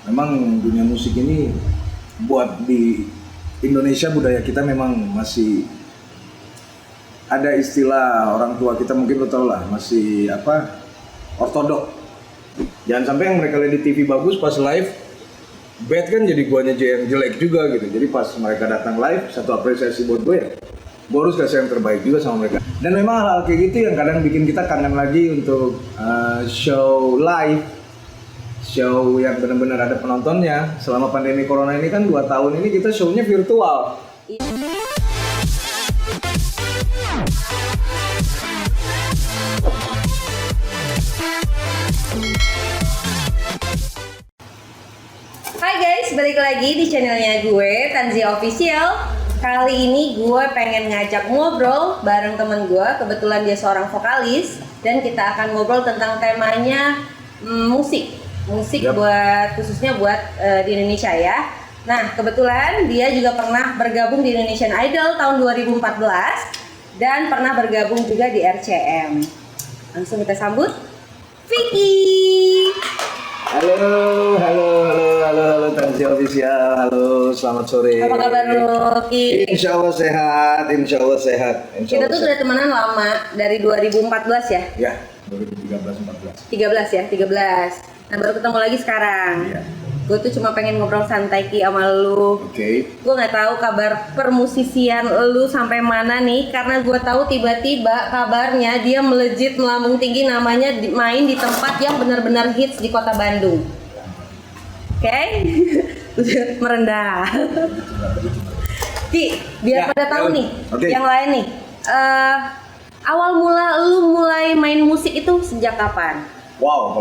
memang dunia musik ini buat di Indonesia, budaya kita memang masih ada istilah orang tua kita, mungkin lo tau lah, masih ortodok. Jangan sampai yang mereka lihat di TV bagus, pas live bad kan jadi guanya aja yang jelek juga gitu. Jadi pas mereka datang live, satu apresiasi buat gue ya, gue harus kasih yang terbaik juga sama mereka. Dan memang hal-hal kayak gitu yang kadang bikin kita kangen lagi untuk show live, show yang benar-benar ada penontonnya. Selama pandemi corona ini kan 2 tahun ini kita shownya virtual. Hai guys, balik lagi di channelnya gue, Tanzia Official. Kali ini gue pengen ngajak ngobrol bareng temen gue. Kebetulan dia seorang vokalis dan kita akan ngobrol tentang temanya musik. Musik Buat khususnya buat di Indonesia ya. Nah, kebetulan dia juga pernah bergabung di Indonesian Idol tahun 2014 dan pernah bergabung juga di RCM. Langsung kita sambut Vicky. Halo Tanzia Official, halo, selamat sore. Apa kabar lu, Ki? Insya Allah sehat. Kita tuh udah temenan lama, dari 2014 ya? Ya, 2013-14. 13 ya, 13. Nah baru ketemu lagi sekarang. Iya. Gue tuh cuma pengen ngobrol santai Ki sama lu. Oke. Gue nggak tahu kabar permusisian lu sampai mana nih, karena gue tahu tiba-tiba kabarnya dia melejit melambung tinggi, namanya main di tempat yang benar-benar hits di kota Bandung. Oke? Merendah. Ki, biar Ya, pada tahu nih, oke. yang lain nih. Awal mula lu mulai main musik itu sejak kapan? Wow,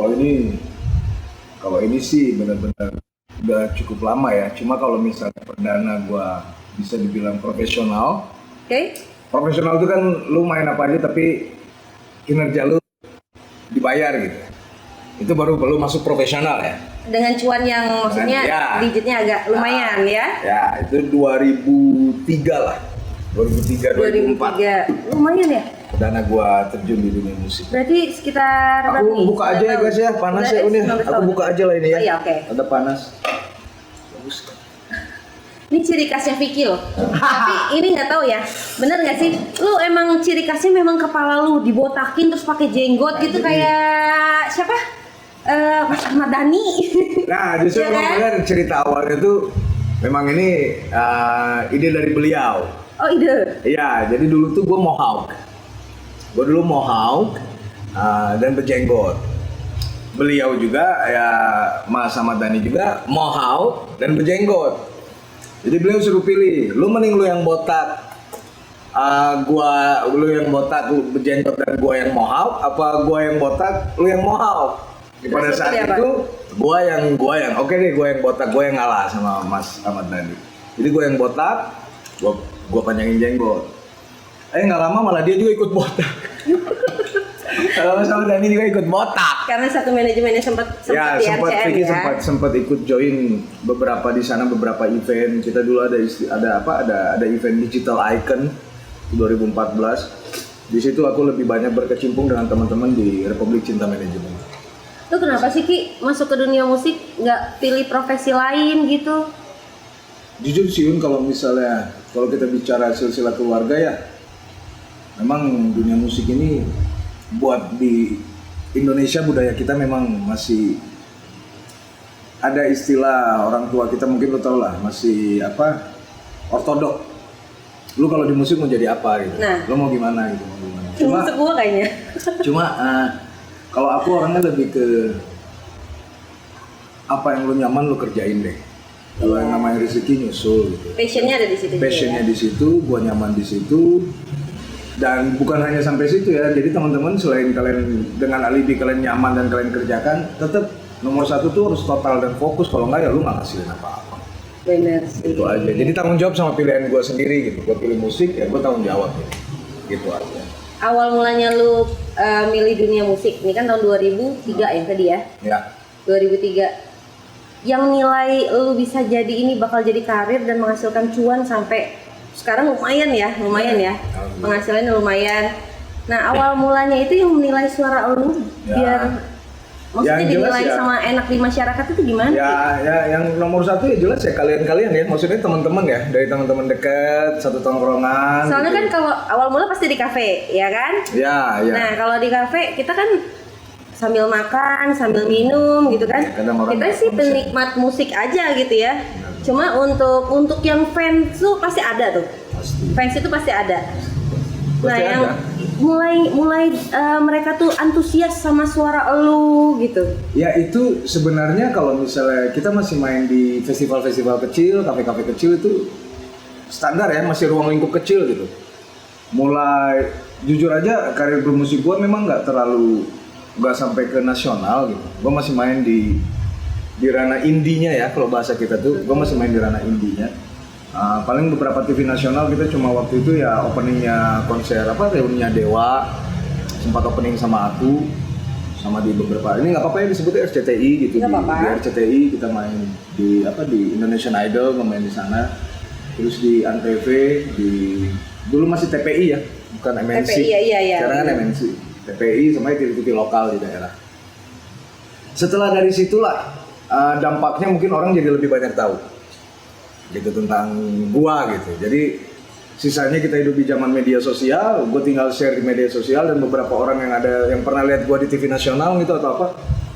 kalau ini sih benar-benar udah cukup lama ya. Cuma kalau misalnya perdana gua bisa dibilang profesional. Oke? Profesional itu kan lu main apa aja tapi kinerja lu dibayar gitu. Itu baru masuk profesional ya. Dengan cuan yang maksudnya Ya. digitnya agak lumayan ya? Ya, itu 2003 lah. 2003 2004. Lumayan ya? Perdana gua terjun di dunia musik. Berarti sekitar berapa Aku nih? buka aja ya guys ya, panas ya ini. 19 Aku tahun. buka aja lah ini ya. Oh iya, oke. Ada panas. Bagus. Ini ciri khasnya Vicky loh. Tapi ini nggak tahu ya, bener nggak sih? Lu emang ciri khasnya memang kepala lu dibotakin terus pakai jenggot gitu kayak siapa? Mas Ahmad Dhani. Nah, justru Ya memang kan? benar cerita awalnya tuh memang ini ide dari beliau. Oh ide. Iya, jadi dulu tuh gue mohawk. Gue dulu mohawk dan berjenggot. Beliau juga ya, Mas Ahmad Dhani juga mohawk dan berjenggot. Jadi beliau suruh pilih, lu mending lu yang botak, lu yang botak, lu berjenggot dan gua yang mohawk, apa gua yang botak, lu yang mohawk. Pada Terus saat pilih apa? itu gua yang oke deh, gua yang botak, gua yang ngalah sama Mas Ahmad Dhani. Jadi gua yang botak, gua panjangin jenggot. Nggak lama malah dia juga ikut botak. Kalau Mas Ahmad Dhani juga ikut botak. Karena satu manajemennya sempat Ya, di sempat RCM Vicky ya. sempat ikut join beberapa di sana, beberapa event. Kita dulu ada event Digital Icon 2014. Di situ aku lebih banyak berkecimpung dengan teman-teman di Republik Cinta Manajemen. Lu kenapa sih Ki masuk ke dunia musik nggak pilih profesi lain gitu? Jujur sih Un, kalau kita bicara silsilah keluarga ya, memang dunia musik ini buat di Indonesia, budaya kita memang masih ada istilah orang tua kita, mungkin lo tau lah, masih ortodok. Lu kalau di musik mau jadi apa gitu? Nah. Lo mau gimana gitu? Cuma Masuk gua kayaknya. Kalau aku orangnya lebih ke apa yang lo nyaman lo kerjain deh. Kalau yang namanya rezeki nyusul gitu. Passionnya ada di situ. Passionnya juga, ya? di situ, gua nyaman di situ. Dan bukan hanya sampai situ ya, jadi teman-teman selain kalian dengan alibi kalian nyaman dan kalian kerjakan, tetap nomor satu tuh harus total dan fokus. Kalau nggak ya lu nggak ngasilin apa-apa. Bener sih. Itu aja. Jadi tanggung jawab sama pilihan gue sendiri gitu. Gue pilih musik ya gue tanggung jawab gitu aja. Awal mulanya lu milih dunia musik, ini kan tahun 2003 ya tadi ya? Ya. 2003. Yang nilai lu bisa jadi ini bakal jadi karir dan menghasilkan cuan sampai sekarang lumayan ya, penghasilannya lumayan. Nah awal mulanya itu yang menilai suara lu biar Maksudnya Yang jelas dinilai ya. sama enak di masyarakat itu gimana? Ya, yang nomor satu ya jelas ya kalian-kalian ya, maksudnya teman-teman ya, dari teman-teman dekat, satu tongkrongan. Soalnya gitu. kan kalau awal mula pasti di kafe, ya kan? Ya, ya. Nah kalau di kafe kita kan sambil makan, sambil minum gitu kan. Ya, kadang orang Kita nggak sih konsen. penikmat musik aja gitu ya. Cuma untuk yang fans tuh pasti ada tuh. Pasti. Fans itu pasti ada. Nah Pasti yang ada. mulai mereka tuh antusias sama suara elu gitu. Ya itu sebenarnya kalau misalnya kita masih main di festival-festival kecil, kafe-kafe kecil itu standar ya, masih ruang lingkup kecil gitu. Mulai jujur aja karir bermusik gue memang nggak sampai ke nasional gitu. Gue masih main di ranah indinya ya, kalau bahasa kita tuh gue masih main di ranah indinya. Paling beberapa TV nasional kita cuma waktu itu ya openingnya konser reuninya Dewa, sempat opening sama aku, sama di beberapa ini nggak apa-apa ya disebutnya RCTI gitu. Nggak apa-apa. Di RCTI kita main di Indonesian Idol, main di sana. Terus di Antv, dulu masih TPI ya, bukan MNC. TPI, iya. Sekarang kan MNC. TPI sama TV lokal di daerah. Setelah dari situlah dampaknya mungkin orang jadi lebih banyak tahu gitu tentang gua gitu. Jadi sisanya kita hidup di zaman media sosial, gua tinggal share di media sosial dan beberapa orang yang pernah lihat gua di TV nasional gitu atau apa.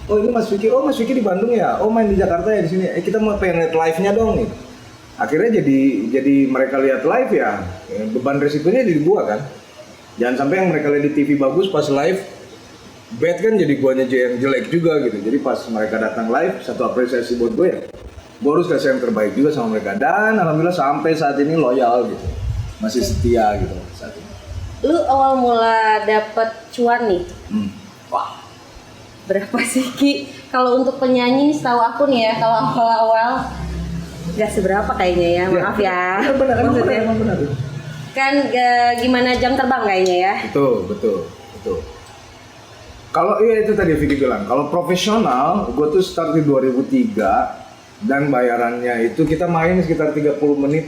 Oh ini Mas Vicky, oh Mas Vicky di Bandung ya, oh main di Jakarta ya di sini. Kita mau pengen lihat live-nya dong nih. Akhirnya jadi mereka lihat live ya beban resikonya di gua kan. Jangan sampai yang mereka lihat di TV bagus pas live bad kan jadi guanya aja yang jelek juga gitu. Jadi pas mereka datang live, satu apresiasi buat gue ya, gue harus kasih yang terbaik juga sama mereka. Dan alhamdulillah sampai saat ini loyal gitu, masih setia gitu saat ini. Lu awal mula dapet cuan nih, Wah, berapa sih Ki? Kalau untuk penyanyi nih setahu aku nih ya, kalau awal-awal nggak seberapa kayaknya ya, maaf ya. Maksudnya benar. kan gimana jam terbang kayaknya ya. Betul. Kalau iya itu tadi Vicky bilang, kalau profesional, gue tuh start di 2003 dan bayarannya itu kita main sekitar 30 menit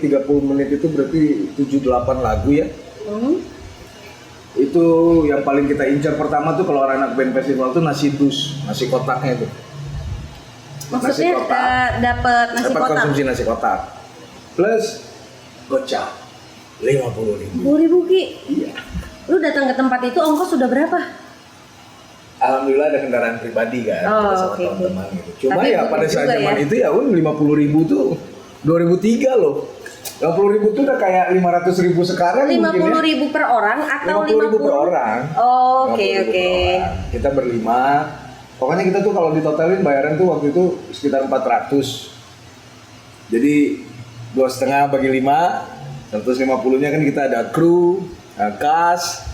itu berarti 7-8 lagu ya. Itu yang paling kita incar pertama tuh kalau anak band festival tuh nasi kotaknya itu. Maksudnya dapat nasi Dapat kotak. konsumsi nasi kotak. Plus gocap 50.000. 10.000 Ki. Iya. Lu datang ke tempat itu ongkos sudah berapa? Alhamdulillah ada kendaraan pribadi kan, Oh, kita sama oke. teman-teman gitu. Cuma Tapi ya butuh pada saat juga zaman ya. itu ya 50.000 tuh 2003 loh. 50.000 tuh udah kayak 500.000 sekarang mungkin ya. 50.000 per orang atau 50.000 per orang. Oh, oke 50.000 per oke. orang. Kita berlima. Pokoknya kita tuh kalau ditotalin bayaran tuh waktu itu sekitar 400. Jadi 2,5 bagi 5, 150-nya kan kita ada kru, kas,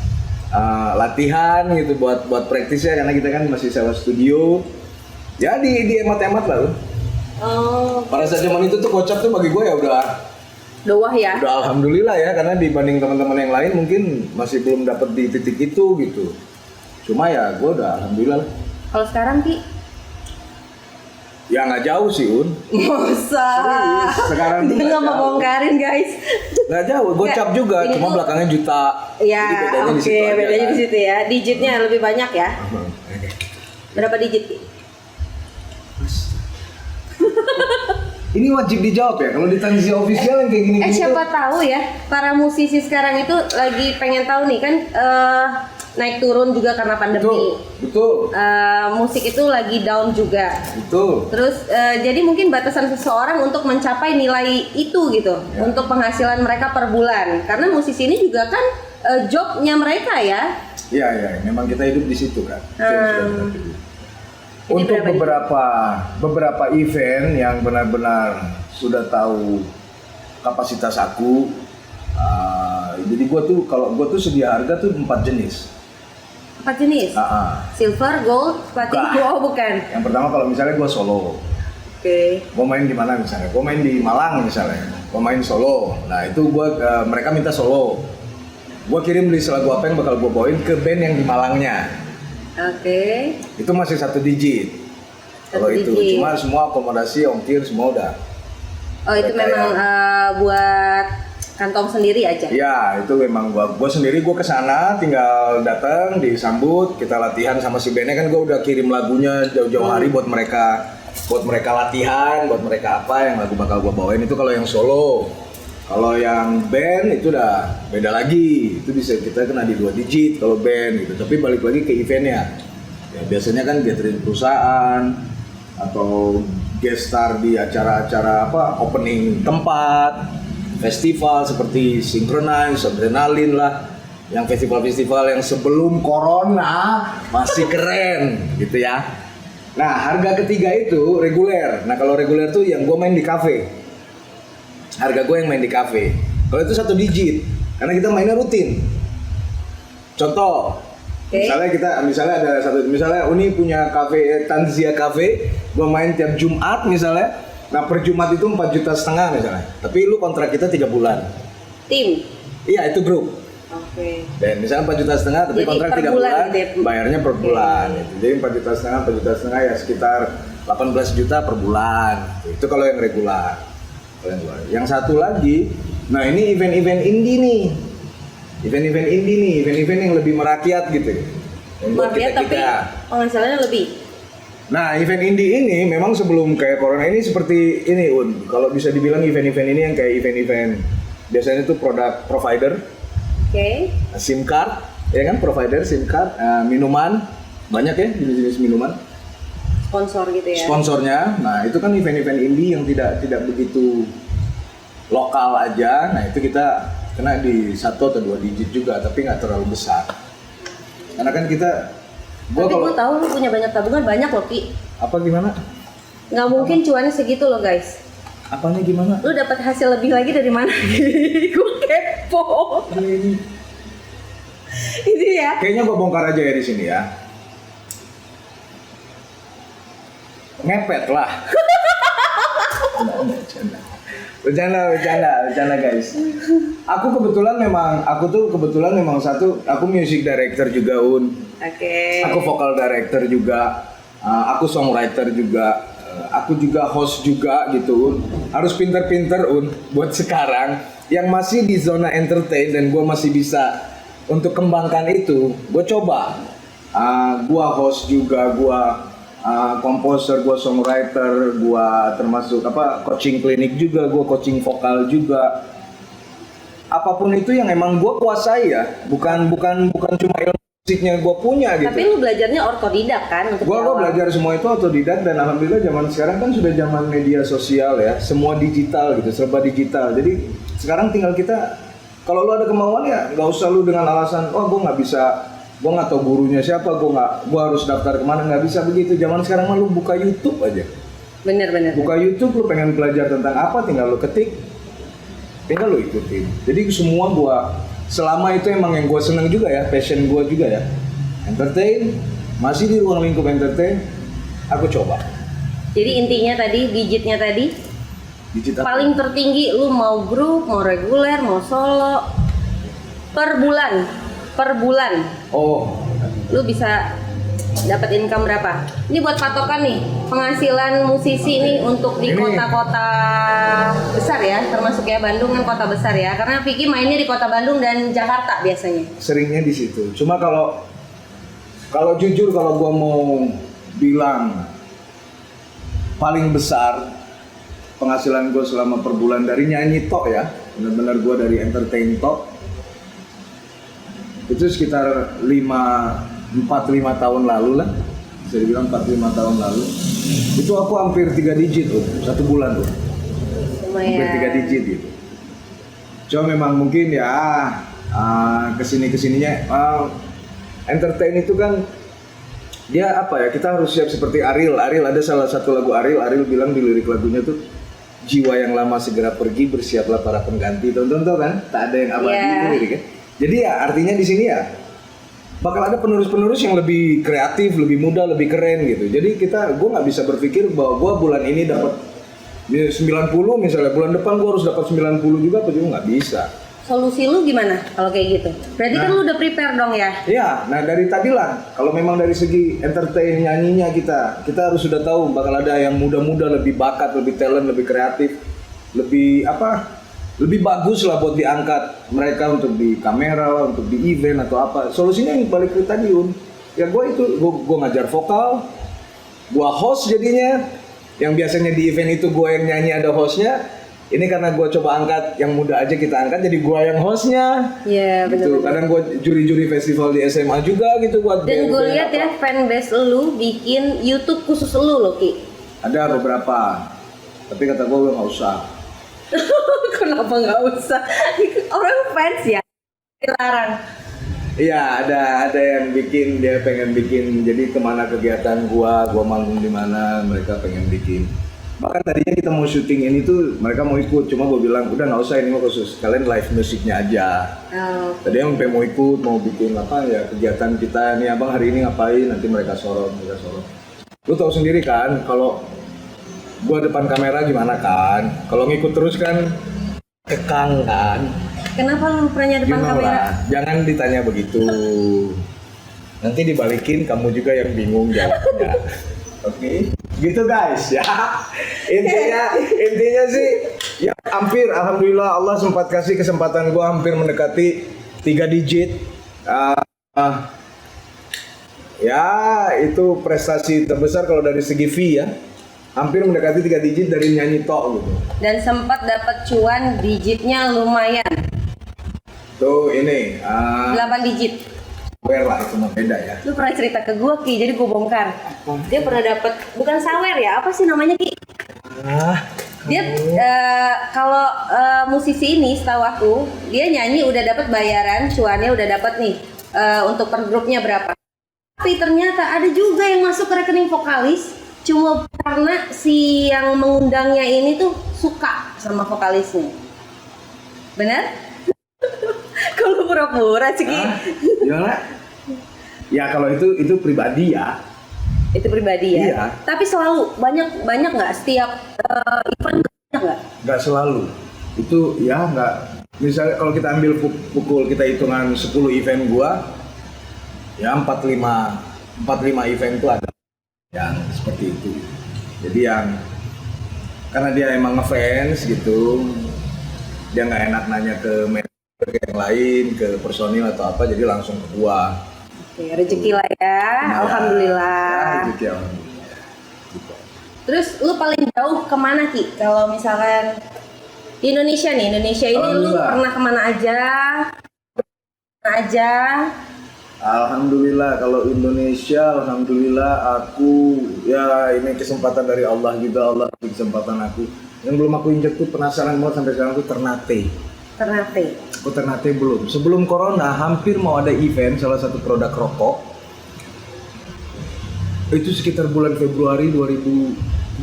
latihan gitu buat praktisnya karena kita kan masih sewa studio. Ya di hemat-hemat lah. Oh, Pada saat zaman itu tuh kocap tuh bagi gue ya udah doah ya. alhamdulillah ya karena dibanding teman-teman yang lain mungkin masih belum dapat di titik itu gitu. Cuma ya gue udah alhamdulillah lah. Kalau sekarang Ki? Ya nggak jauh sih Un. Masa? Serius, sekarang tuh Dia nggak nggak mau jauh. bongkarin guys. Nggak jauh, gocap juga, ini cuma tuh- belakangnya juta. Ya, Jadi bedanya di oke, situ aja, bedanya kan. di situ ya. Digitnya lebih banyak ya. Berapa digit Ki? Ini wajib dijawab ya, kalau di Tanzi official yang kayak gini-gini Siapa tuh, tahu ya, para musisi sekarang itu lagi pengen tahu nih kan naik turun juga karena pandemi. betul, Musik itu lagi down juga. betul. Terus jadi mungkin batasan seseorang untuk mencapai nilai itu gitu Ya. untuk penghasilan mereka per bulan. Karena musisi ini juga kan jobnya mereka ya. Iya, memang kita hidup di situ kan. Itu yang sudah kita pilih. Ini Untuk berapa beberapa event yang benar-benar sudah tahu kapasitas aku, jadi kalau gue tuh sedia harga tuh 4 jenis. 4 jenis. Silver, gold, platinum. Bukan. Oh bukan. Yang pertama kalau misalnya gue solo, Oke. gue main di mana misalnya, gue main di Malang misalnya, gue main solo. Nah itu mereka minta solo, gue kirim list lagu apa yang bakal gue bawain ke band yang di Malangnya. Oke. Itu masih 1 digit. Kalau Satu itu, digit. cuma semua akomodasi, ongkir semua udah. Oh itu Udah memang buat kantong sendiri aja. Ya itu memang gua sendiri gua kesana tinggal datang disambut kita latihan sama si bandnya kan gua udah kirim lagunya jauh-jauh hari buat mereka latihan buat mereka apa yang lagu bakal gua bawain itu kalau yang solo. Kalau yang band itu udah beda lagi, itu bisa kita kena di 2 digit kalau band gitu. Tapi balik lagi ke eventnya, ya biasanya kan gathering perusahaan atau guest star di acara-acara apa opening tempat, festival seperti Synchronize, Adrenaline lah, yang festival-festival yang sebelum corona masih keren gitu ya. Nah harga ketiga itu reguler. Nah kalau reguler tuh yang gue main di cafe. Harga gue yang main di cafe. Kalau itu 1 digit, karena kita mainnya rutin. Contoh, misalnya ada misalnya Uni punya cafe Tanzia Cafe, gue main tiap Jumat misalnya. Nah per Jumat itu 4,5 juta misalnya. Tapi lu kontrak kita 3 bulan. Tim? Iya itu grup. Oke. Dan misalnya 4,5 juta, tapi jadi kontrak 3 bulan, gitu, bayarnya per bulan. Gitu. Jadi 4,5 juta ya sekitar 18 juta per bulan. Itu kalau yang regular. Yang satu lagi, nah ini event-event indie nih. Event-event yang lebih merakyat gitu. Yang buat Merakyat tapi penghasilannya lebih. Nah, event indie ini memang sebelum kayak corona ini seperti ini, Un. Kalau bisa dibilang event-event ini yang kayak event-event biasanya itu produk provider. Oke. SIM card, ya kan provider SIM card, minuman, banyak ya jenis-jenis minuman. Sponsor gitu ya. Sponsornya, nah itu kan event-event indie yang tidak begitu lokal aja. Nah itu kita kena di 1 atau 2 digit juga, tapi nggak terlalu besar. Karena kan kita, tapi gue tahu lu punya banyak tabungan, banyak loh Ki. Apa gimana? Nggak mungkin cuannya segitu loh guys. Apanya gimana? Lu dapat hasil lebih lagi dari mana? Gue kepo. Ini ya. Kayaknya gue bongkar aja ya di sini ya. Ngepet lah. Bercanda guys. Aku kebetulan memang satu, aku music director juga Un. Oke. Aku vocal director juga. Aku songwriter juga. Aku juga host juga gitu Un. Harus pinter-pinter Un buat sekarang yang masih di zona entertain dan gue masih bisa untuk kembangkan itu. Gue coba. Gue host juga, gue komposer, gue songwriter, gue termasuk coaching klinik juga, gue coaching vokal juga. Apapun itu yang emang gue kuasai ya, bukan cuma ilmu musiknya gue punya gitu. Tapi lu belajarnya otodidak kan? Gue belajar semua itu otodidak dan alhamdulillah zaman sekarang kan sudah zaman media sosial ya, semua digital gitu, serba digital. Jadi sekarang tinggal kita, kalau lu ada kemauan ya nggak usah lu dengan alasan, gue nggak bisa. Gue nggak tahu gurunya siapa, gue harus daftar kemana, nggak bisa begitu. Zaman sekarang mah lu buka YouTube aja. Bener. Buka YouTube, lu pengen belajar tentang apa, tinggal lu ketik, tinggal lu ikutin. Jadi semua selama itu emang yang gue seneng juga ya, passion gue juga ya. Entertain, masih di ruang lingkup entertain, aku coba. Jadi intinya tadi, digit apa? Paling tertinggi lu mau grup, mau reguler, mau solo, per bulan. Oh, lu bisa dapat income berapa? Ini buat patokan nih, penghasilan musisi nih untuk di kota-kota besar ya, termasuk ya Bandung kan kota besar ya. Karena Vicky mainnya di kota Bandung dan Jakarta biasanya. Seringnya di situ. Cuma kalau jujur, kalau gua mau bilang paling besar penghasilan gue selama per bulan dari nyanyi tok ya, benar-benar gue dari entertain tok, itu sekitar 4-5 tahun lalu lah, bisa dibilang 4-5 tahun lalu. Itu aku hampir 3 digit tuh, 1 bulan tuh. Lumayan. Hampir 3 digit gitu. Cuma memang mungkin ya kesininya entertain itu kan dia kita harus siap seperti Ariel ada salah satu lagu Ariel bilang di lirik lagunya tuh, jiwa yang lama segera pergi, bersiaplah para pengganti. Tonton kan, tak ada yang abadi itu liriknya. Jadi ya artinya di sini ya bakal ada penerus-penerus yang lebih kreatif, lebih muda, lebih keren gitu. Jadi gue nggak bisa berpikir bahwa gue bulan ini dapat 90 misalnya, bulan depan gue harus dapat 90 juga, apa juga nggak bisa. Solusi lu gimana kalau kayak gitu? Berarti kan lu udah prepare dong ya? Iya, nah dari tadi lah, kalau memang dari segi entertain nyanyinya kita harus sudah tahu bakal ada yang muda-muda, lebih bakat, lebih talent, lebih kreatif, lebih lebih bagus lah buat diangkat mereka untuk di kamera lah, untuk di event atau apa. Solusinya yang balik ke tadi ya gue ngajar vokal, gue host jadinya. Yang biasanya di event itu gue yang nyanyi ada hostnya, ini karena gue coba angkat yang muda aja kita angkat jadi gue yang hostnya. Iya benar. Gitu. Kadang gue juri-juri festival di SMA juga gitu buat. Dan gue lihat ya fanbase lu bikin YouTube khusus lu loh Ki. Ada beberapa, tapi kata gue nggak usah. Kenapa nggak usah? Orang fans ya dilarang. Iya, ada yang bikin, dia pengen bikin, jadi kemana kegiatan gua manggung di mana, mereka pengen bikin. Bahkan tadinya kita mau syuting ini tuh mereka mau ikut, cuma gua bilang udah nggak usah, ini mah khusus kalian live musiknya aja. Oh. Tadi yang mau ikut, mau bikin apa ya kegiatan kita nih, abang hari ini ngapain, nanti mereka sorot. Lu tahu sendiri kan, kalau gua depan kamera gimana kan, kalau ngikut terus kan kekang kan. Kenapa lu pernah depan Gimana? kamera? Jangan ditanya begitu. Nanti dibalikin kamu juga yang bingung jawabnya. Oke, gitu guys ya. Intinya sih ya hampir, alhamdulillah Allah sempat kasih kesempatan gua hampir mendekati 3 digit. Ya itu prestasi terbesar kalau dari segi fee ya. Hampir mendekati 3 digit dari nyanyi tok gitu. Dan sempat dapat cuan digitnya lumayan. Tuh ini 8 digit. sawer lah, itu mah beda ya. Lu pernah cerita ke gue Ki, jadi gue bongkar. Dia pernah dapat bukan sawer ya, apa sih namanya Ki? Dia kalau musisi ini setahu aku, dia nyanyi udah dapat bayaran, cuannya udah dapat nih untuk per grupnya berapa. Tapi ternyata ada juga yang masuk ke rekening vokalis cuma karena si yang mengundangnya ini tuh suka sama vokalisnya. Benar? Kalau pura-pura sih Ki. Gimana? Ya kalau itu pribadi ya. Itu pribadi ya. Iya. Tapi selalu banyak nggak setiap event banyak nggak? Nggak selalu. Itu ya nggak. Misalnya kalau kita ambil pukul kita hitungan 10 event gua, ya 45 event itu ada yang seperti itu. Jadi yang karena dia emang ngefans gitu, dia nggak enak nanya ke yang lain, ke personil atau apa, jadi langsung ke gua. Oke, rezeki lah ya, alhamdulillah. Ya, rezeki alhamdulillah. Gitu. Terus lu paling jauh kemana Ki? Kalau misalkan di Indonesia nih, Indonesia ini lu pernah kemana aja? Alhamdulillah, kalau Indonesia, alhamdulillah aku ya ini kesempatan dari Allah juga, Allah kasih kesempatan aku. Yang belum aku injek tuh penasaran banget sampai sekarang tuh Ternate. Aku Ternate belum. Sebelum corona hampir mau ada event salah satu produk rokok. Itu sekitar bulan Februari 2020.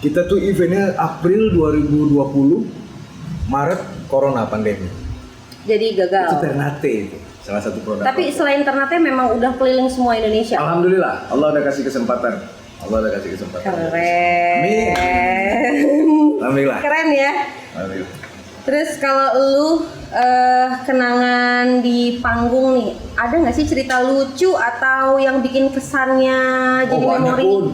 Kita tuh eventnya April 2020, Maret corona pandemi. Jadi gagal. Itu Ternate itu salah satu produk. Tapi rokok. selain Ternate memang udah keliling semua Indonesia. Alhamdulillah, Allah udah kasih kesempatan. Keren. Amin. Alhamdulillah. Keren ya. Alhamdulillah. Terus kalau lu kenangan di panggung nih, ada nggak sih cerita lucu atau yang bikin kesannya jadi memori? Pun.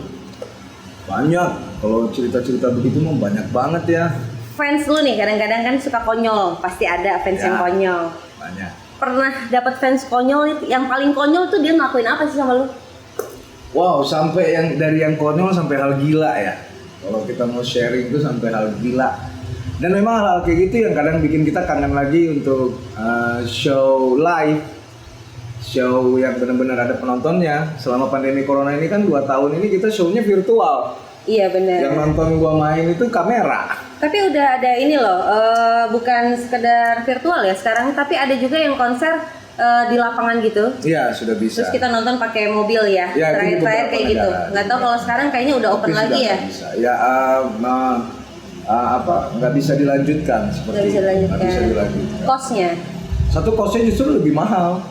Banyak. Kalau cerita-cerita begitu mah banyak banget ya. Fans lu nih kadang-kadang kan suka konyol, pasti ada fans Ya. yang konyol. Banyak. Pernah dapat fans konyol, yang paling konyol tuh dia ngelakuin apa sih sama lu? Wow, sampai yang dari yang konyol sampai hal gila ya. Kalau kita mau sharing itu sampai hal gila. Dan memang hal kayak gitu yang kadang bikin kita kangen lagi untuk show live, show yang benar-benar ada penontonnya. Selama pandemi corona ini kan 2 tahun ini kita shownya virtual. Iya benar. Yang nonton gua main itu kamera. Tapi udah ada ini loh, bukan sekedar virtual ya sekarang, tapi ada juga yang konser di lapangan gitu. Iya, sudah bisa. Terus kita nonton pakai mobil ya, Ya, itu terakhir kayak gitu. negara. Nggak tahu kalau sekarang kayaknya udah open Tapi lagi sudah ya. nggak bisa. Ya, nggak bisa dilanjutkan seperti Nggak bisa itu. dilanjutkan. Nggak bisa dilanjutkan. Kosnya. Satu kosnya justru lebih mahal.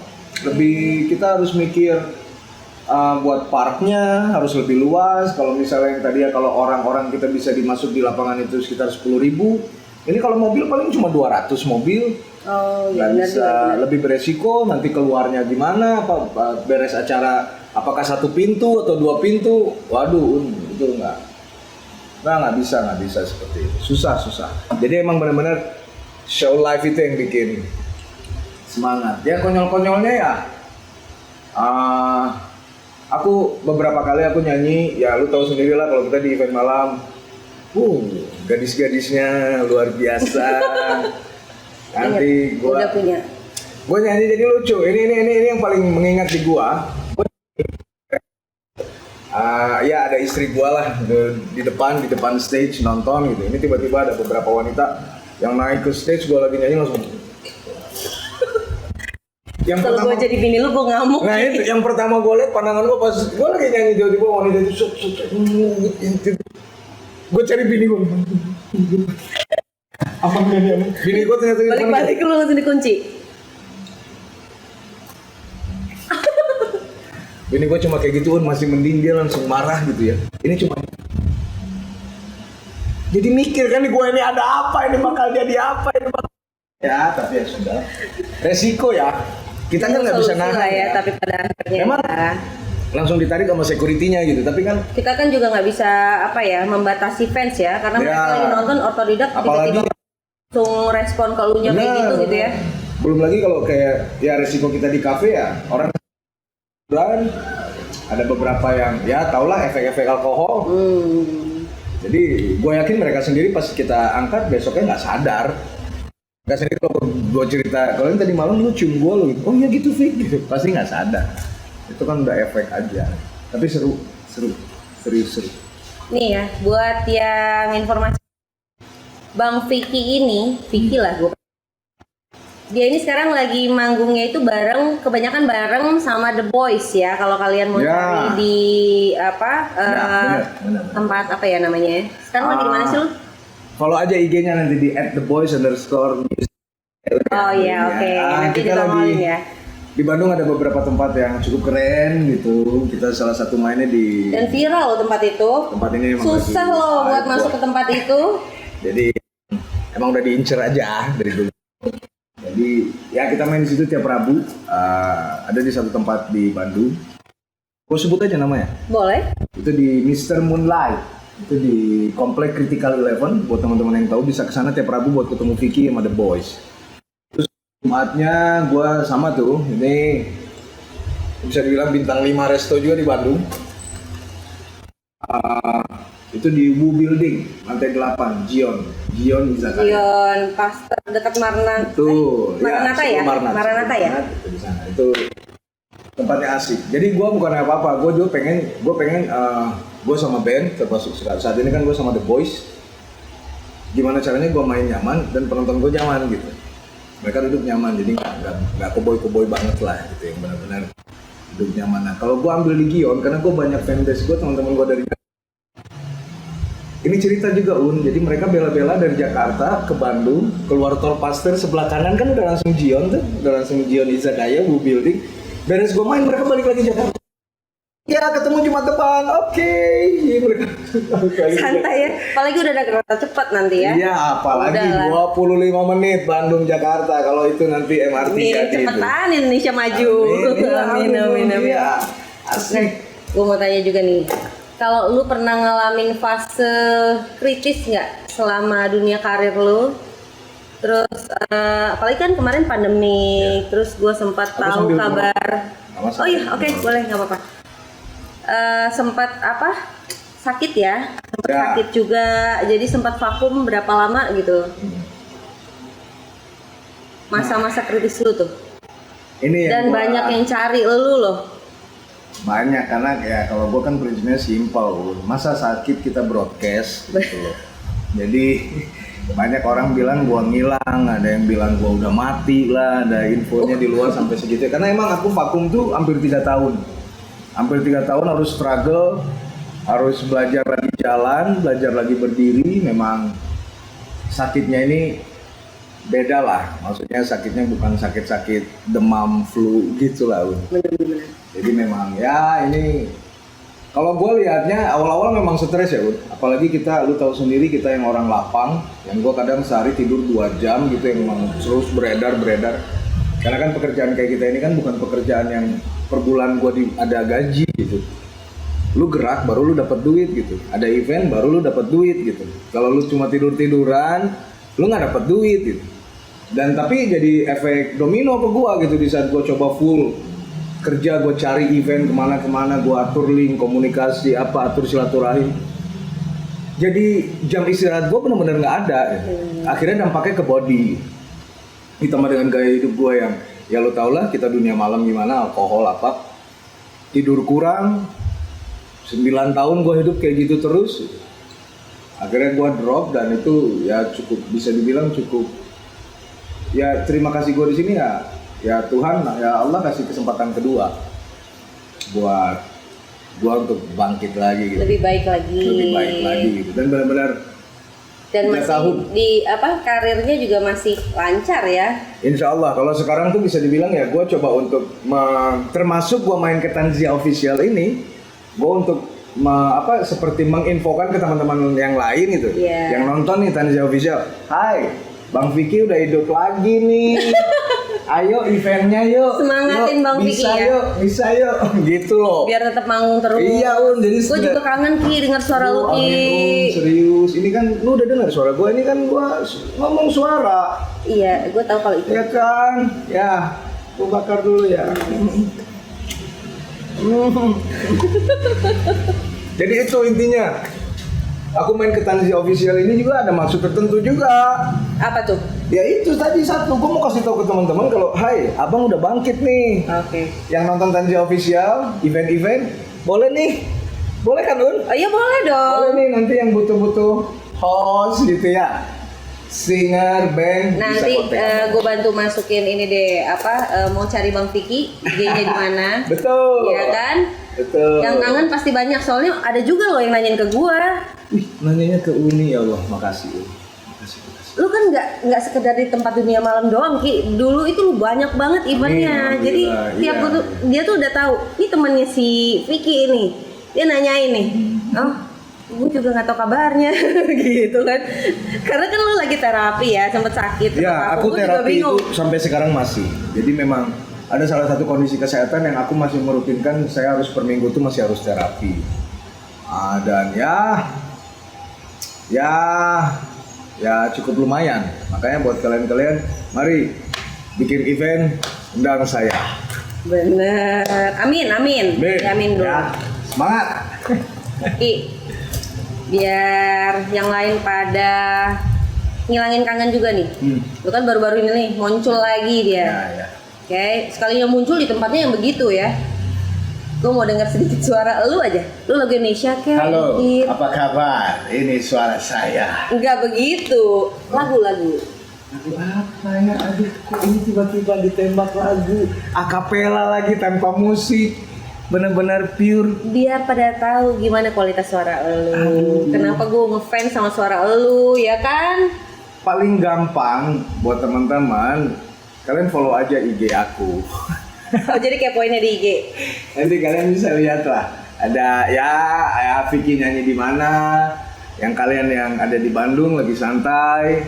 Kita harus mikir buat parknya harus lebih luas. Kalau misalnya yang tadi ya kalau orang-orang kita bisa dimasuk di lapangan itu sekitar 10.000. Ini kalau mobil paling cuma 200 mobil. Oh Nggak iya bisa, lebih beresiko. Nanti keluarnya gimana? Beres acara apakah 1 pintu atau 2 pintu? Waduh, itu enggak. nggak bisa seperti itu. Susah. Jadi emang benar-benar show live itu yang bikin semangat. Ya konyol-konyolnya ya. Aku beberapa kali aku nyanyi, ya lu tahu sendiri lah kalau kita di event malam, gadis-gadisnya luar biasa. Nanti udah punya. Gue nyanyi jadi lucu. Ini yang paling mengingat di gua. Ya ada istri gua lah di depan stage nonton gitu. Ini tiba-tiba ada beberapa wanita yang naik ke stage, gua lagi nyanyi langsung. Kalau gue jadi bini lu, gue ngamuk. Nah itu yang pertama gue lihat pandangan gue pas gue lagi nyanyi tiba-tiba wanita itu gue cari bini gue. Apa nyanyi? Bini gue ternyata balik lu langsung dikunci. Bini gue cuma kayak gituan, masih mending dia langsung marah gitu ya. Ini cuma jadi mikir kan gue ini ada apa, ini bakal jadi apa, ini bakal... Ya tapi ya sudah, resiko ya. Kita kan nggak bisa nahan ya, tapi pada akhirnya memang langsung ditarik sama security-nya gitu. Tapi kan kita kan juga nggak bisa membatasi fans ya, karena mereka lagi nonton otodidak, tiba-tiba langsung respon ke elunya kayak gitu ya. Belum lagi kalau kayak ya resiko kita di kafe ya, orang dan ada beberapa yang ya taulah efek-efek alkohol. Jadi gue yakin mereka sendiri pas kita angkat besoknya nggak sadar. Nggak sendiri kalau gue cerita, kalau tadi malam lu cium gue lu gitu, oh iya gitu Fik gitu, pasti nggak sadar. Itu kan udah efek aja. Tapi seru. Nih ya, buat yang informasi, Bang Vicky lah gue. Dia ini sekarang lagi manggungnya itu kebanyakan bareng sama The Boys ya. Kalau kalian mau cari di bener. Tempat apa ya namanya? Sekarang lagi di mana sih lu? Follow aja IG-nya nanti di @theboys_music. Oh iya, oke. Nanti kita lagi ya. Di Bandung ada beberapa tempat yang cukup keren gitu. Kita salah satu mainnya di. Dan viral loh tempat itu. Tempat ini emang susah loh buat masuk ke tempat itu. Jadi emang udah diincer aja dari dulu. Jadi ya kita main di situ tiap Rabu. Ada di satu tempat di Bandung. Gue sebut aja namanya. Boleh. Itu di Mr. Moonlight. Itu di Komplek Critical 11. Buat teman-teman yang tahu bisa kesana tiap Rabu buat ketemu Vicky sama The Boys. Terus Jumatnya gue sama tuh, ini bisa dibilang bintang 5 resto juga di Bandung. Itu di Wu Building, lantai 8, Gion Izakaya. Gion, pas dekat Maranatha. Betul. Maranatha ya? Maranatha ya? Itu di sana. Itu tempatnya asik. Jadi gue bukan apa-apa, gue pengen gue sama band, termasuk saat ini kan gue sama The Boys. Gimana caranya gue main nyaman dan penonton gue nyaman gitu. Mereka duduk nyaman, jadi nggak koboi banget lah gitu, yang benar-benar duduk nyaman. Nah kalau gue ambil di Gion, karena gue banyak fanbase gue, teman-teman gue dari ini cerita juga jadi mereka bela-bela dari Jakarta ke Bandung, keluar tol Pasteur sebelah kanan kan udah langsung Gion tuh, udah langsung Gion Izakaya, Wu Building. Beres gue main, mereka balik lagi Jakarta. Ya ketemu Jumat depan, oke. Santai ya, apalagi udah ada kereta cepat nanti ya. Iya, apalagi 25 menit Bandung Jakarta, kalau itu nanti MRT jadi. Cepetan Indonesia maju. Amin. Ya, asik. Gue mau tanya juga nih, kalau lu pernah ngalamin fase kritis nggak selama dunia karir lu? Terus apalagi kan kemarin pandemi, terus gue sempat tahu kabar. Oh iya, oke, boleh, nggak apa-apa. Sempat sakit ya, sakit juga, jadi sempat vakum berapa lama gitu. Masa-masa kritis lu tuh. Ini dan banyak yang cari lu loh. Banyak, karena ya kalau gue kan prinsipnya simpel, masa sakit kita broadcast gitu loh. Jadi banyak orang bilang gue ngilang, ada yang bilang gue udah mati lah, ada infonya di luar sampai segitu. Karena emang aku vakum tuh hampir 3 tahun. Hampir 3 tahun harus struggle, harus belajar lagi jalan, belajar lagi berdiri. Memang sakitnya ini beda lah, maksudnya sakitnya bukan sakit-sakit demam, flu gitu lah. Bener-bener. Jadi memang ya ini, kalau gue lihatnya awal-awal memang stres ya, apalagi kita, lu tahu sendiri kita yang orang lapang, yang gue kadang sehari tidur 2 jam gitu, yang memang terus beredar. Karena kan pekerjaan kayak kita ini kan bukan pekerjaan yang per bulan gue ada gaji gitu. lu gerak baru lu dapat duit gitu. Ada event baru lu dapat duit gitu. Kalau lu cuma tiduran, lu nggak dapat duit gitu. Dan tapi jadi efek domino ke gua gitu di saat gua coba full kerja, gua cari event kemana-kemana, gua atur link, komunikasi apa, atur silaturahim. Jadi jam istirahat gua benar-benar nggak ada. Ya. Akhirnya dampaknya ke body. Ditambah dengan gaya hidup gua yang ya lu tau lah kita dunia malam gimana, alkohol apa, tidur kurang. 9 tahun gue hidup kayak gitu terus. Akhirnya gue drop dan itu ya cukup bisa dibilang cukup. Ya terima kasih gue di sini ya Tuhan ya Allah kasih kesempatan kedua buat gue untuk bangkit lagi gitu. Lebih baik lagi gitu. Dan benar-benar dan 3 masih tahun. di karirnya juga masih lancar ya. Insya Allah kalau sekarang tuh bisa dibilang ya gue coba untuk termasuk gue main ke Tanzia Official ini. Gue untuk seperti menginfokan ke teman-teman yang lain gitu, yang nonton nih Tanzia Official. Hai, Bang Vicky udah hidup lagi nih. Ayo eventnya yuk. Semangatin yuk, Bang Vicky ya. Bisa yuk, gitu loh. Biar tetap manggung terus. Iya jadi gue juga kangen Ki dengar suara lu Ki. Serius, ini kan lu udah dengar suara gue, ini kan gue ngomong suara. Iya, gue tahu kalau itu. Ya kan, ya, gue bakar dulu ya. Jadi itu intinya. Aku main ke Tanzia Official ini juga ada maksud tertentu juga. Apa tuh? Ya itu tadi satu, gue mau kasih tahu ke teman-teman kalau hai, abang udah bangkit nih. Oke. Yang nonton Tanzia Official, event-event, boleh nih. Boleh kan Un? Oh iya boleh dong. Boleh nih nanti yang butuh-butuh host gitu ya. Singer, band, nanti bisa kontak. gue bantu masukin ini deh mau cari Bang Vicky IG-nya di mana. Betul. Iya kan? Betul. Yang kangen pasti banyak soalnya ada juga loh yang nanyain ke gue. Wih, nanyanya ke Uni ya Allah, makasih. Makasih. Lu kan nggak sekedar di tempat dunia malam doang Ki. Dulu itu lu banyak banget eventnya. Amin, Jadi alhamdulillah, tiap iya. gua tuh dia tuh udah tahu. Ini temannya si Vicky ini. Dia nanyain nih. Oh, gue juga nggak tahu kabarnya gitu kan. Karena kan lu lagi terapi ya, sempet sakit. Ya, aku Gua juga terapi itu bingung. sampai sekarang masih. Jadi memang ada salah satu kondisi kesehatan yang aku masih merutinkan, saya harus per minggu tuh masih harus terapi. Dan ya cukup lumayan. Makanya buat kalian-kalian, mari bikin event, undang saya. Bener. Amin. Ya, amin dulu. Ya, semangat. Ki, biar yang lain pada ngilangin kangen juga nih. Lu kan baru-baru ini nih muncul lagi dia. Ya. Oke, sekalinya muncul di tempatnya yang begitu ya. Gue mau dengar sedikit suara lu aja. Lu lagu Indonesia kayak Halo, gitu. apa kabar? Ini suara saya. Enggak begitu. Lagu-lagu. Lagu apa ya? Aduh, kok ini tiba-tiba ditembak lagu akapela lagi tanpa musik, benar-benar pure. Biar pada tahu gimana kualitas suara lu. Aduh. Kenapa gue ngefans sama suara lu, ya kan? Paling gampang buat teman-teman, kalian follow aja IG aku. Oh, jadi kepoinnya di IG. Nanti kalian bisa lihat lah. Ada ya Vicky nyanyi di mana. Yang kalian yang ada di Bandung lagi santai,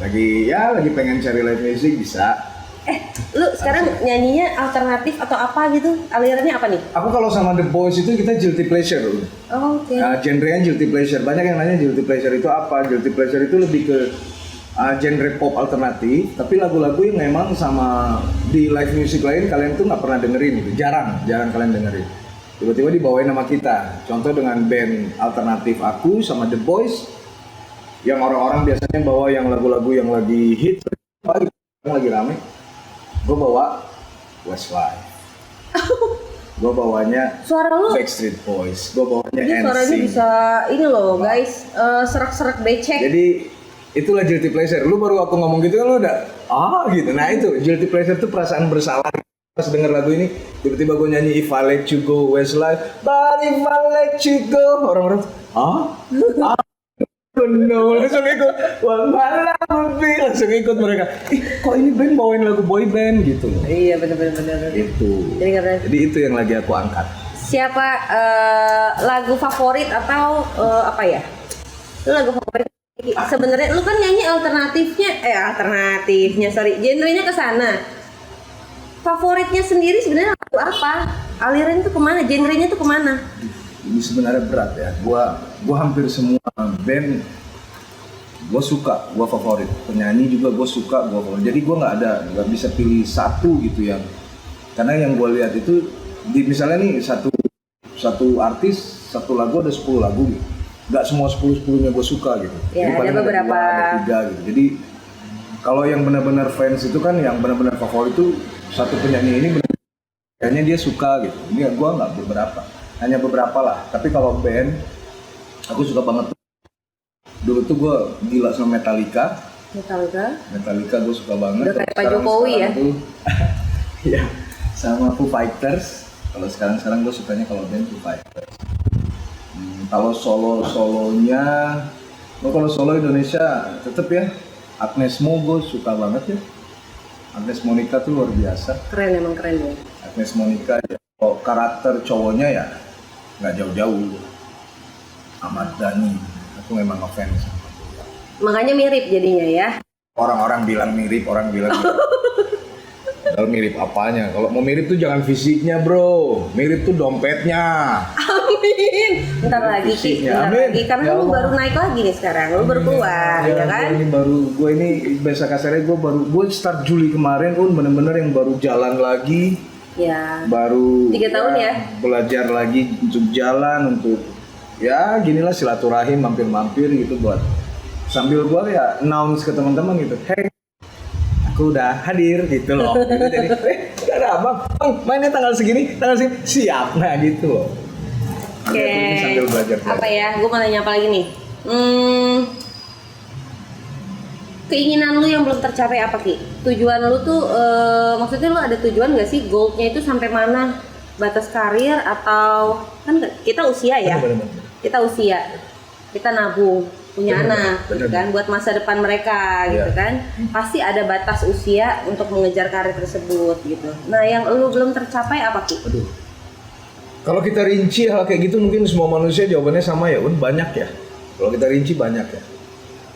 lagi pengen cari live music bisa. Lu sekarang nyanyinya alternatif atau apa gitu? Alirannya apa nih? Aku kalau sama The Boys itu kita guilty pleasure. Oh, oke. Genrenya guilty pleasure. Banyak yang nanya guilty pleasure itu apa? Guilty pleasure itu lebih ke genre pop alternatif, tapi lagu-lagu yang memang sama di live music lain kalian tuh nggak pernah dengerin gitu. Jarang kalian dengerin. Tiba-tiba dibawain nama kita. Contoh dengan band alternatif aku sama The Boys, yang orang-orang biasanya bawa yang lagu-lagu yang lagi hit, yang lagi rame. Gue bawa Westlife. Gue bawanya Suara lu Backstreet Boys. Gue bawanya jadi suaranya NSYNC. bisa ini loh guys, serak-serak becek. Jadi itulah guilty pleasure. Lu baru aku ngomong gitu lu udah gitu. Nah itu guilty pleasure tuh perasaan bersalah. Pas denger lagu ini tiba-tiba gue nyanyi If I Let You Go Westlife, but if I let you go, orang-orang no, langsung ikut. Wah malah langsung ikut mereka. Kok ini band bawain lagu boy band gitu loh. Iya bener. Itu. Jadi karena Jadi itu yang lagi aku angkat. siapa lagu favorit atau apa ya? Lu lagu favorit? Sebenarnya lu kan nyanyi alternatifnya, genrenya ke sana. Favoritnya sendiri sebenarnya lagu apa? Aliran tuh kemana? Genrenya tuh kemana? ini sebenarnya berat ya. Gua hampir semua band gue suka, gue favorit. Penyanyi juga gue suka, gue favorit. Jadi gue nggak bisa pilih satu gitu yang, karena yang gue lihat itu misalnya nih satu artis satu lagu ada 10 lagu gitu. Nggak semua 10-10-nya gue suka gitu. Ya, jadi paling ada beberapa. ada 3 gitu. Jadi kalau yang benar-benar fans itu kan, yang benar-benar favorit itu satu penyanyi ini kayaknya dia suka gitu. Ini gue nggak beberapa, hanya beberapa lah. Tapi kalau band, aku suka banget. Dulu tuh gue gila sama Metallica gue suka banget. Udah kayak Pak Jokowi ya? Iya, sama Foo Fighters. Kalau sekarang gue sukanya kalau band Foo Fighters. Kalau solonya, kalau solo Indonesia tetep ya Agnes Mo, gue suka banget ya. Agnes Monica tuh luar biasa. Keren, emang keren ya. Agnes Monica ya. Kalau karakter cowoknya ya nggak jauh-jauh. Ahmad Dhani. Aku memang ngefans. Makanya mirip jadinya ya. Orang-orang bilang mirip, Padahal mirip apanya? Kalau mau mirip tuh jangan fisiknya bro, mirip tuh dompetnya. Amin. Bentar lagi Ki, bentar Amin. lagi. Karena Ya lu Allah. baru naik lagi nih sekarang, lu baru keluar, ya kan? Gue ini biasa kasarnya gue start Juli kemarin bener-bener yang baru jalan lagi. Ya. Baru 3 tahun ya? Belajar lagi untuk jalan, untuk ya ginilah silaturahim, mampir-mampir gitu buat sambil gua ya announce ke teman-teman gitu, hey aku udah hadir gitu loh. Gitu, jadi ada abang mainnya tanggal segini siap, nah gitu loh. Oke. Sambil belajar. Apa ya? Gue mau nanya apa lagi nih? Keinginan lu yang belum tercapai apa Ki? Tujuan lu tuh, maksudnya lu ada tujuan nggak sih? Goalnya itu sampai mana? Batas karir atau kan kita usia ya? Bener-bener. Kita usia, kita nabung, punya Bener, anak, gitu bener. kan, buat masa depan mereka, gitu Iya. kan. Pasti ada batas usia untuk mengejar karir tersebut, gitu. Nah, yang lu belum tercapai apa Ki? Aduh. Kalau kita rinci hal kayak gitu mungkin semua manusia jawabannya sama ya, banyak ya. Kalau kita rinci banyak ya.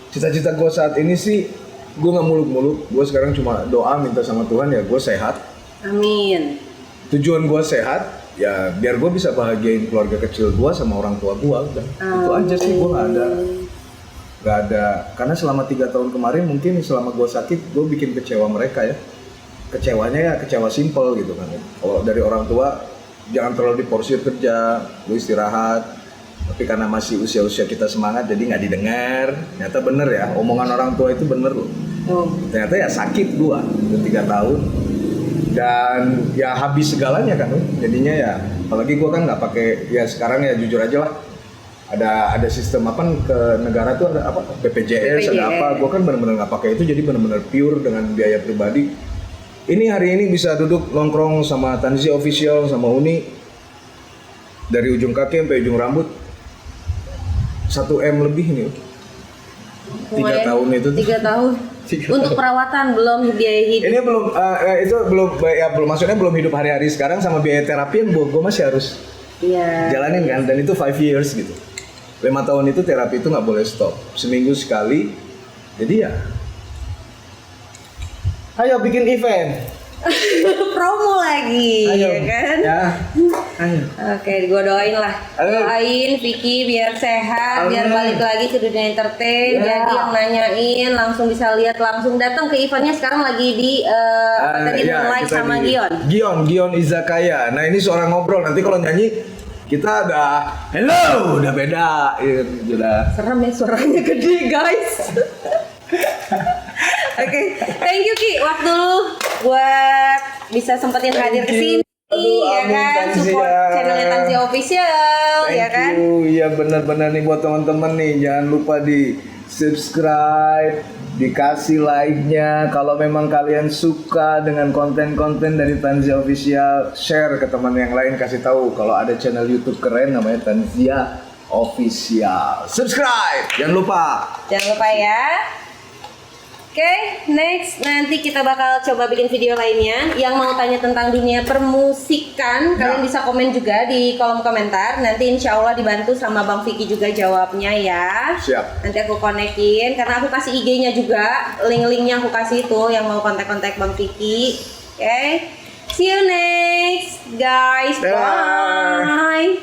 Cita-cita gue saat ini sih, gue nggak muluk-muluk. Gue sekarang cuma doa minta sama Tuhan ya gue sehat. Amin. Tujuan gue sehat, ya biar gue bisa bahagiain keluarga kecil gue sama orang tua gue udah. Itu aja sih, gue nggak ada. Karena selama 3 tahun kemarin mungkin selama gue sakit, gue bikin kecewa mereka ya. Kecewanya ya kecewa simple gitu kan. Kalau dari orang tua, jangan terlalu diporsir kerja, lu istirahat. Tapi karena masih usia-usia kita semangat, jadi nggak didengar. Ternyata bener ya, omongan orang tua itu bener loh. Ternyata ya sakit gua, udah 3 tahun. Dan ya habis segalanya kan, jadinya ya. Apalagi gua kan nggak pakai, ya sekarang ya jujur aja lah. Ada sistem apa ke negara tuh ada apa BPJS, ada apa. Gua kan bener-bener nggak pakai itu, jadi bener-bener pure dengan biaya pribadi. Ini hari ini bisa duduk nongkrong sama Tanzi Official sama Uni dari ujung kaki sampai ujung rambut 1M lebih nih. 3 tahun itu tuh. 3 tahun. 3 Untuk tahun. perawatan belum biaya hidup. Ini belum itu belum maksudnya belum hidup hari-hari sekarang, sama biaya terapi yang gue masih harus Iya. jalanin kan, dan itu 5 years gitu. 5 tahun itu terapi itu nggak boleh stop, seminggu sekali. Jadi ya ayo bikin event. Promo lagi, Ayo. ya kan? Ya. Ayo. Oke, gue doain lah. Ayo. Doain Vicky biar sehat, biar Amin. balik lagi ke dunia entertain. Ya. Jadi yang nanyain langsung bisa lihat, langsung datang ke eventnya. Sekarang lagi di apa tadi Ya, live kita sama di- Gion. Gion Izakaya. Nah, ini seorang ngobrol. Nanti kalau nyanyi kita udah hello, udah beda. Ya, udah. Serem ya suaranya gede guys. Oke, thank you Ki waktu lu buat bisa sempetin hadir ke sini. Aduh, Ya amin, kan, Tanzia. support channelnya Tanzia Official, ya kan? Thank you. Iya benar-benar nih buat teman-teman nih, jangan lupa di subscribe, dikasih like-nya. Kalau memang kalian suka dengan konten-konten dari Tanzia Official, share ke teman yang lain, kasih tahu kalau ada channel YouTube keren namanya Tanzia Official. Subscribe, jangan lupa. Jangan lupa ya. Oke, next nanti kita bakal coba bikin video lainnya. Yang mau tanya tentang dunia permusikan, kalian bisa komen juga di kolom komentar. Nanti insya Allah dibantu sama Bang Vicky juga jawabnya ya. Siap. Nanti aku konekin, karena aku kasih IG-nya juga. Link-linknya aku kasih itu yang mau kontak-kontak Bang Vicky. Oke, see you next guys. Dadah. Bye.